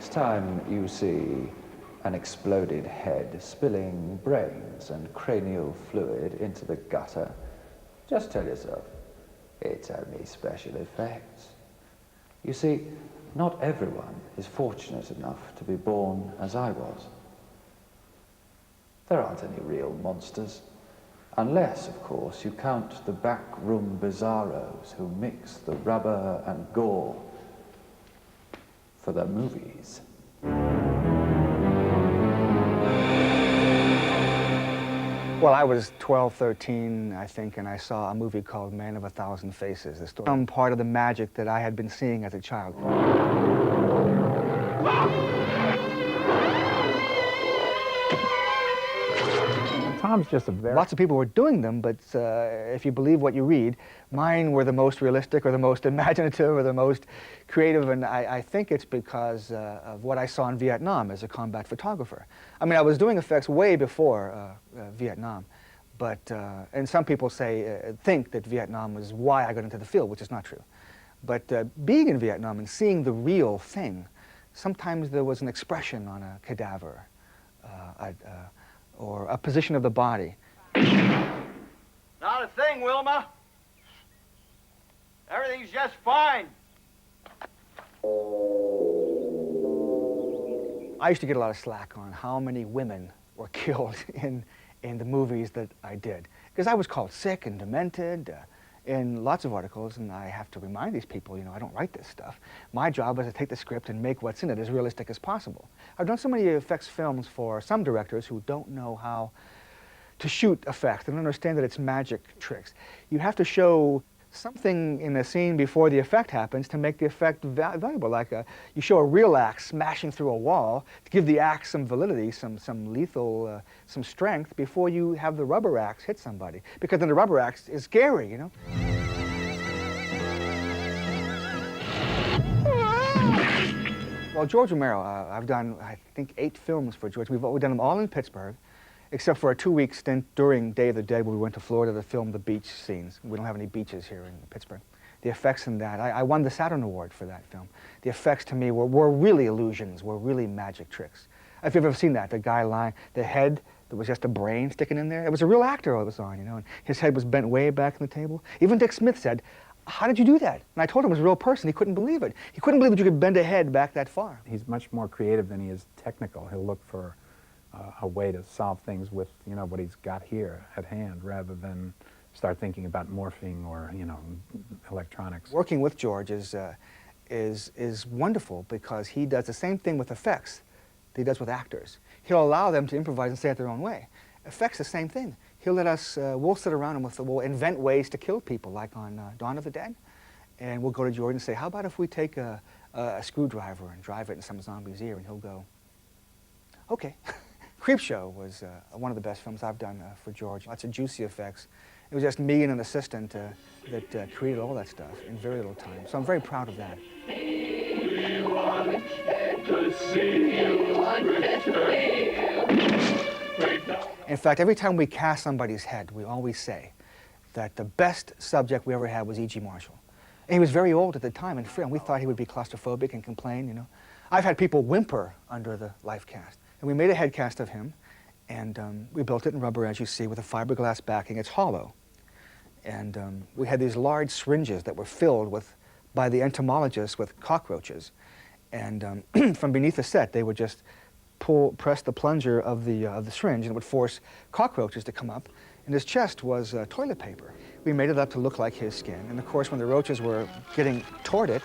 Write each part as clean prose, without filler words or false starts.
next time you see an exploded head spilling brains and cranial fluid into the gutter, just tell yourself, it's only special effects. You see, not everyone is fortunate enough to be born as I was. There aren't any real monsters, unless, of course, you count the backroom bizarros who mix the rubber and gore for the movies. Well, I was 12, 13, I think, and I saw a movie called Man of a Thousand Faces. The story, some part of the magic that I had been seeing as a child. Tom's just a very... Lots of people were doing them, but if you believe what you read, mine were the most realistic or the most imaginative or the most creative, and I think it's because of what I saw in Vietnam as a combat photographer. I mean, I was doing effects way before Vietnam, but, and some people think that Vietnam was why I got into the field, which is not true. But being in Vietnam and seeing the real thing, sometimes there was an expression on a cadaver, or a position of the body. Not a thing, Wilma. Everything's just fine. I used to get a lot of slack on how many women were killed in the movies that I did, because I was called sick and demented in lots of articles, and I have to remind these people, you know, I don't write this stuff. My job is to take the script and make what's in it as realistic as possible. I've done so many effects films for some directors who don't know how to shoot effects. They don't understand that it's magic tricks. You have to show something in a scene before the effect happens to make the effect valuable. Like you show a real axe smashing through a wall to give the axe some validity, some lethal, some strength before you have the rubber axe hit somebody. Because then the rubber axe is scary, you know? Well, George Romero, I've done, I think, 8 films for George. We've done them all in Pittsburgh, except for a 2-week stint during Day of the Dead where we went to Florida to film the beach scenes. We don't have any beaches here in Pittsburgh. The effects in that, I won the Saturn Award for that film. The effects to me were really illusions, were really magic tricks. If you've ever seen that, the guy lying, the head, there was just a brain sticking in there. It was a real actor I was on, you know, and his head was bent way back in the table. Even Dick Smith said, "How did you do that?" And I told him it was a real person. He couldn't believe it. He couldn't believe that you could bend a head back that far. He's much more creative than he is technical. He'll look for a way to solve things with, you know, what he's got here at hand, rather than start thinking about morphing or, you know, electronics. Working with George is wonderful because he does the same thing with effects that he does with actors. He'll allow them to improvise and say it their own way. Effects, the same thing. He'll let us, we'll sit around and we'll invent ways to kill people, like on Dawn of the Dead. And we'll go to George and say, how about if we take a screwdriver and drive it in some zombie's ear? And he'll go, okay. Creepshow was one of the best films I've done for George. Lots of juicy effects. It was just me and an assistant that created all that stuff in very little time. So I'm very proud of that. In fact, every time we cast somebody's head, we always say that the best subject we ever had was E.G. Marshall. And he was very old at the time and frail. We thought he would be claustrophobic and complain, you know. I've had people whimper under the life cast. And we made a head cast of him, and we built it in rubber, as you see, with a fiberglass backing. It's hollow. And we had these large syringes that were filled with, by the entomologists, with cockroaches. And from beneath the set, they would just press the plunger of the syringe, and it would force cockroaches to come up. And his chest was toilet paper. We made it up to look like his skin. And of course, when the roaches were getting toward it,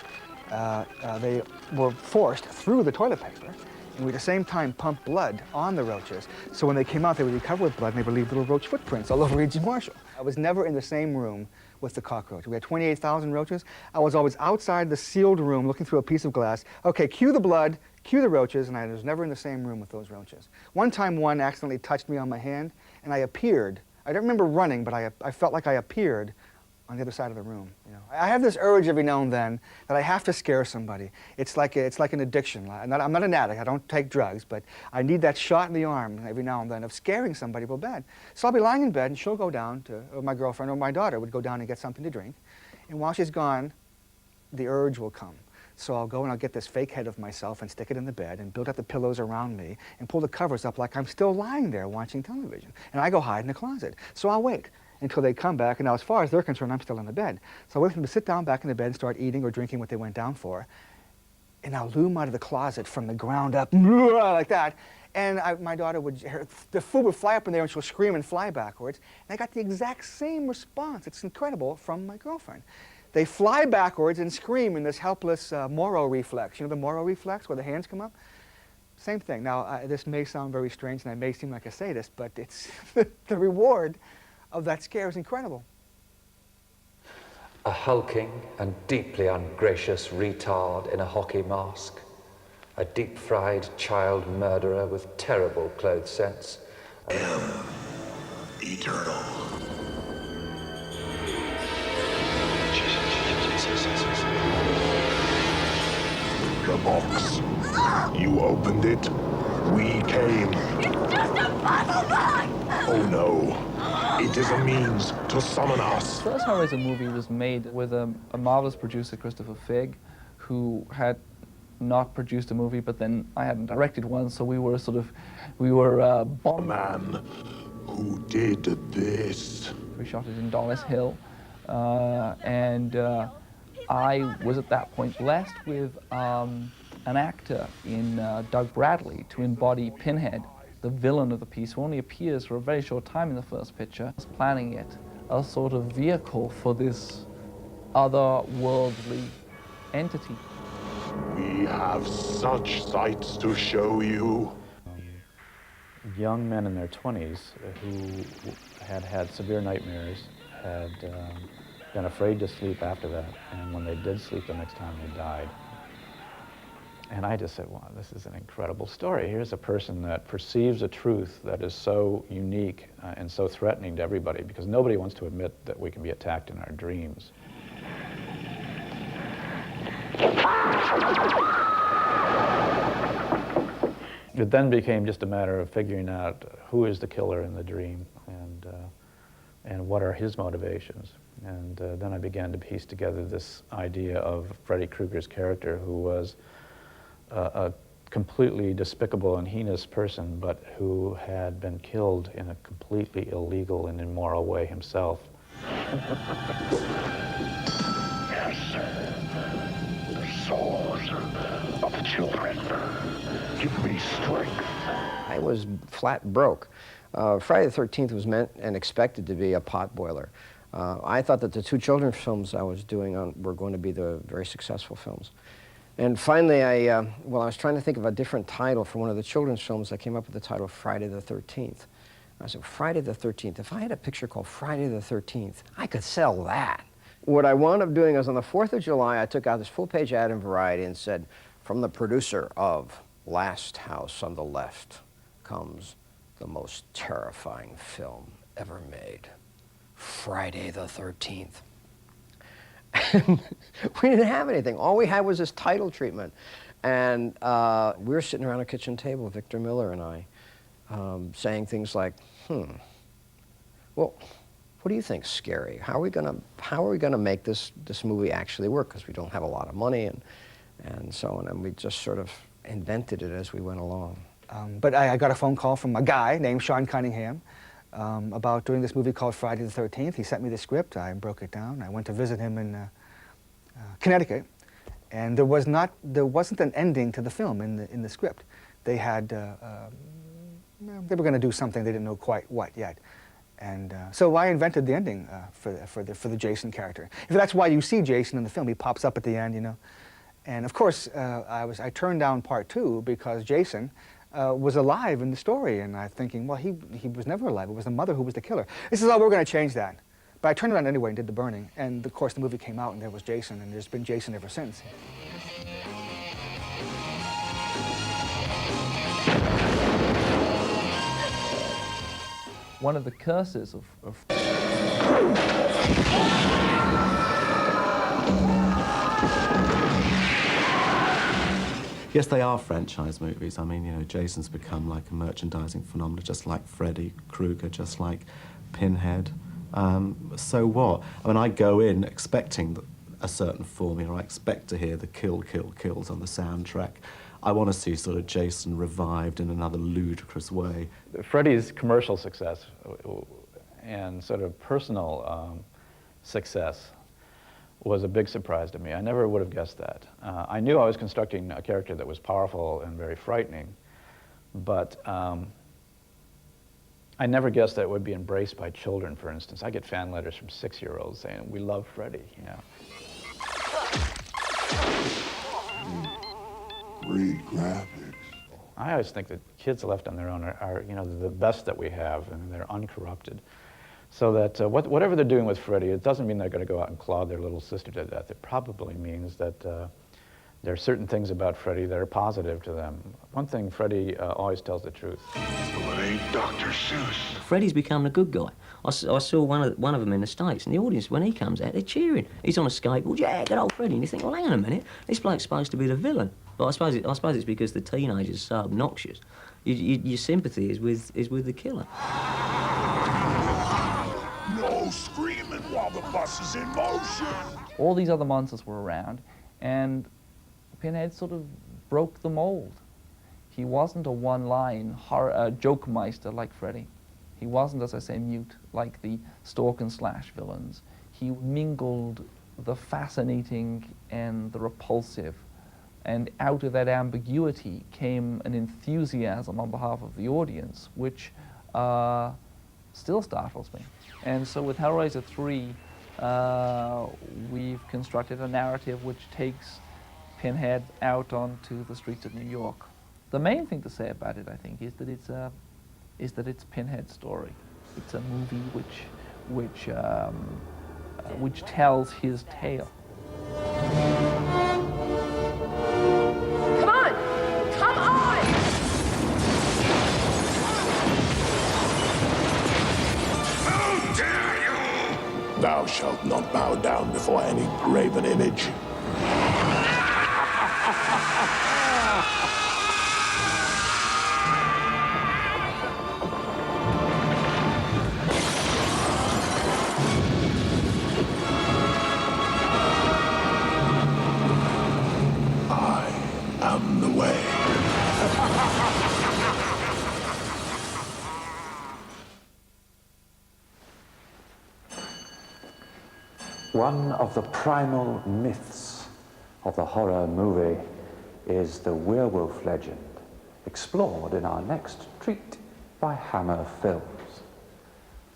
they were forced through the toilet paper. And we at the same time pumped blood on the roaches. So when they came out, they would be covered with blood, and they would leave little roach footprints all over E.G. Marshall. I was never in the same room with the cockroach. We had 28,000 roaches. I was always outside the sealed room looking through a piece of glass. Okay, cue the blood, cue the roaches, and I was never in the same room with those roaches. One time one accidentally touched me on my hand, and I appeared. I don't remember running, but I felt like I appeared on the other side of the room. You know, I have this urge every now and then that I have to scare somebody. It's like an addiction. I'm not an addict. I don't take drugs, but I need that shot in the arm every now and then of scaring somebody real bad. So I'll be lying in bed, and she'll go down to, or my girlfriend or my daughter would go down and get something to drink, and while she's gone, the urge will come. So I'll go and I'll get this fake head of myself and stick it in the bed and build up the pillows around me and pull the covers up like I'm still lying there watching television. And I go hide in the closet. So I'll wait until they come back. And now as far as they're concerned, I'm still in the bed. So I wait for them to sit down back in the bed and start eating or drinking what they went down for. And I'll loom out of the closet from the ground up like that. And my daughter the food would fly up in there and she'll scream and fly backwards. And I got the exact same response. It's incredible from my girlfriend. They fly backwards and scream in this helpless Moro reflex. You know the Moro reflex where the hands come up? Same thing. Now, this may sound very strange and I may seem like a sadist, but it's the reward of that scare is incredible. A hulking and deeply ungracious retard in a hockey mask. A deep-fried child murderer with terrible clothes sense. Eternal. The box. You opened it. We came. It's just a puzzle box! Oh no. It is a means to summon us. First Hellraiser movie was made with a marvelous producer, Christopher Figg, who had not produced a movie, but then I hadn't directed one, so we were The man who did this. We shot it in Dollis Hill, and I was at that point blessed with an actor in Doug Bradley to embody Pinhead, the villain of the piece, who only appears for a very short time in the first picture. I was planning it a sort of vehicle for this otherworldly entity. We have such sights to show you. Young men in their 20s who had had severe nightmares had been afraid to sleep after that, and when they did sleep the next time, they died. And I just said, wow, this is an incredible story. Here's a person that perceives a truth that is so unique and so threatening to everybody, because nobody wants to admit that we can be attacked in our dreams. It then became just a matter of figuring out who is the killer in the dream and what are his motivations. And then I began to piece together this idea of Freddy Krueger's character, who was a completely despicable and heinous person, but who had been killed in a completely illegal and immoral way himself. Yes, the souls of the children. Give me strength. I was flat broke. Friday the 13th was meant and expected to be a potboiler. I thought that the two children's films I was doing were going to be the very successful films. And finally, I was trying to think of a different title for one of the children's films. I came up with the title Friday the 13th. I said, Friday the 13th. If I had a picture called Friday the 13th, I could sell that. What I wound up doing is on the 4th of July, I took out this full-page ad in Variety and said, from the producer of Last House on the Left comes the most terrifying film ever made, Friday the 13th. We didn't have anything. All we had was this title treatment. And we were sitting around a kitchen table, Victor Miller and I, saying things like, well, what do you think's scary? How are we gonna make this movie actually work? Because we don't have a lot of money and so on. And we just sort of invented it as we went along. But I got a phone call from a guy named Sean Cunningham about doing this movie called Friday the 13th. He sent me the script. I broke it down. I went to visit him in Connecticut, and there wasn't an ending to the film in the script. They had they were going to do something, they didn't know quite what yet, and so I invented the ending for the Jason character. If that's why you see Jason in the film, he pops up at the end, you know. And of course, I turned down part 2 because Jason was alive in the story, and I'm thinking, well, he was never alive. It was the mother who was the killer. This is how we're going to change that. But I turned it on anyway and did the burning, and of course the movie came out and there was Jason, and there's been Jason ever since. One of the curses of Yes, they are franchise movies. I mean, you know, Jason's become like a merchandising phenomenon, just like Freddy Krueger, just like Pinhead. So what? I mean, I go in expecting a certain formula. I expect to hear the kill, kill, kills on the soundtrack. I want to see sort of Jason revived in another ludicrous way. Freddy's commercial success and sort of personal success was a big surprise to me. I never would have guessed that. I knew I was constructing a character that was powerful and very frightening, but I never guessed that it would be embraced by children, for instance. I get fan letters from 6-year-olds saying, "We love Freddy," you know. Great graphics. I always think that kids left on their own are you know, the best that we have, and they're uncorrupted. So that whatever they're doing with Freddy, it doesn't mean they're going to go out and claw their little sister to death. It probably means that there are certain things about Freddy that are positive to them. One thing, Freddy always tells the truth. Well, it ain't Dr. Seuss. Freddy's become a good guy. I saw one of them in the States, and the audience, when he comes out, they're cheering. He's on a skateboard, yeah, good old Freddy. And you think, well, hang on a minute, this bloke's supposed to be the villain. But I suppose it's because the teenagers are so obnoxious. Your sympathy is with the killer. No screaming while the bus is in motion. All these other monsters were around, and Pinhead sort of broke the mold. He wasn't a one-line joke meister like Freddy. He wasn't, as I say, mute like the stalk and slash villains. He mingled the fascinating and the repulsive, and out of that ambiguity came an enthusiasm on behalf of the audience, which still startles me. And so with Hellraiser 3, we've constructed a narrative which takes Pinhead out onto the streets of New York. The main thing to say about it, I think, is that it's Pinhead's story. It's a movie which tells his tale. Come on! Come on! How dare you! Thou shalt not bow down before any graven image. One of the primal myths of the horror movie is the werewolf legend, explored in our next treat by Hammer Films.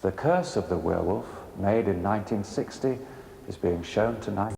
The Curse of the Werewolf, made in 1960, is being shown tonight.